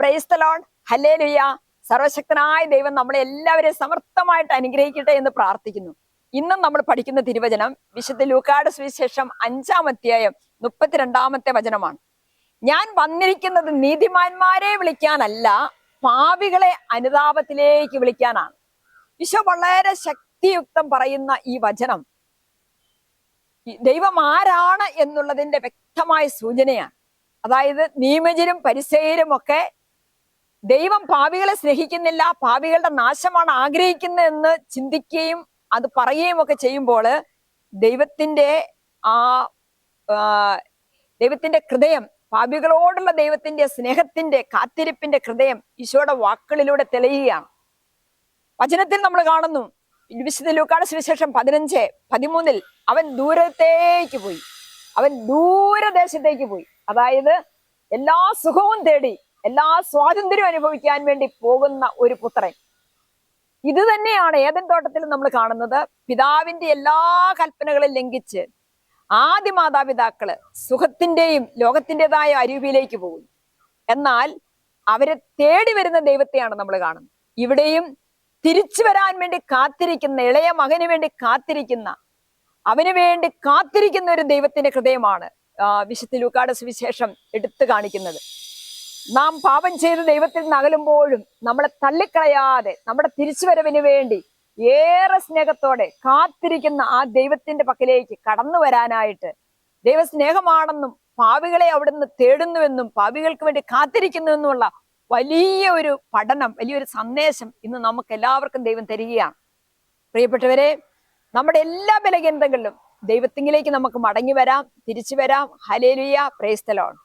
Praise the Lord. Hallelujah. സർവശക്തനായ ദൈവം നമ്മളെ എല്ലാവരെയും സമർത്ഥമായിട്ട് അനുഗ്രഹിക്കട്ടെ എന്ന് പ്രാർത്ഥിക്കുന്നു. ഇന്നും നമ്മൾ പഠിക്കുന്ന തിരുവചനം വിശുദ്ധ ലൂക്കായുടെ സുവിശേഷം 5-ാം അധ്യായം 32-ാമത്തെ വചനമാണ്. ഞാൻ വന്നിരിക്കുന്നത് നീതിമാന്മാരെ വിളിക്കാനല്ല, പാപികളെ അനുതാപത്തിലേക്ക് വിളിക്കാനാണ്. ഈശോ വളരെ ശക്തിയുക്തം പറയുന്ന ഈ വചനം ദൈവം ആരാണ് എന്നുള്ളതിന്റെ വ്യക്തമായ സൂചനയാണ്. അതായത് നിയമജരും പരിസേയരും ഒക്കെ ദൈവം പാപികളെ സ്നേഹിക്കുന്നില്ല, പാപികളുടെ നാശമാണ് ആഗ്രഹിക്കുന്നതെന്ന് ചിന്തിക്കുകയും അത് പറയുകയും ഒക്കെ ചെയ്യുമ്പോൾ ദൈവത്തിന്റെ ഹൃദയം, പാപികളോടുള്ള ദൈവത്തിന്റെ സ്നേഹത്തിന്റെ കാത്തിരിപ്പിന്റെ ഹൃദയം ഈശോയുടെ വാക്കുകളിലൂടെ തെളിയുകയാണ്. വചനത്തിൽ നമ്മൾ കാണുന്നു, വിശുദ്ധ ലൂക്കായുടെ സുവിശേഷം 15:13 അവൻ ദൂരത്തേക്ക് പോയി, അവൻ ദൂരദേശത്തേക്ക് പോയി. അതായത് എല്ലാ സുഖവും തേടി, എല്ലാ സ്വാതന്ത്ര്യവും അനുഭവിക്കാൻ വേണ്ടി പോകുന്ന ഒരു പുത്രൻ. ഇത് തന്നെയാണ് ഏദൻ തോട്ടത്തിൽ നമ്മൾ കാണുന്നത്. പിതാവിന്റെ എല്ലാ കൽപ്പനകളും ലംഘിച്ച് ആദ്യ മാതാപിതാക്കള് സുഖത്തിന്റെയും ലോകത്തിൻ്റെതായ അരൂപിയിലേക്ക് പോകുന്നു. എന്നാൽ അവരെ തേടി വരുന്ന ദൈവത്തെയാണ് നമ്മൾ കാണുന്നത്. ഇവിടെയും തിരിച്ചു വരാൻ വേണ്ടി കാത്തിരിക്കുന്ന, ഇളയ മകന് വേണ്ടി കാത്തിരിക്കുന്ന, അവന് വേണ്ടി കാത്തിരിക്കുന്ന ഒരു ദൈവത്തിന്റെ ഹൃദയമാണ് വിശുദ്ധ ലൂക്കായുടെ സുവിശേഷം എടുത്തു കാണിക്കുന്നത്. നാം പാപം ചെയ്ത് ദൈവത്തിൽ നിന്ന് അകലുമ്പോഴും നമ്മളെ തള്ളിക്കളയാതെ നമ്മുടെ തിരിച്ചുവരവിന് വേണ്ടി ഏറെ സ്നേഹത്തോടെ കാത്തിരിക്കുന്ന ആ ദൈവത്തിന്റെ പക്കലേക്ക് കടന്നു വരാനായിട്ട്, ദൈവസ്നേഹമാണെന്നും പാപികളെ അവിടുന്ന് തേടുന്നുവെന്നും പാപികൾക്ക് വേണ്ടി കാത്തിരിക്കുന്നുവെന്നുമുള്ള വലിയ ഒരു പഠനം, വലിയൊരു സന്ദേശം ഇന്ന് നമുക്ക് എല്ലാവർക്കും ദൈവം തരികയാണ്. പ്രിയപ്പെട്ടവരെ, നമ്മുടെ എല്ലാ ബലഹീനതകളിലും ദൈവത്തിങ്കിലേക്ക് നമുക്ക് മടങ്ങി വരാം, തിരിച്ചു വരാം. Hallelujah, praise the Lord.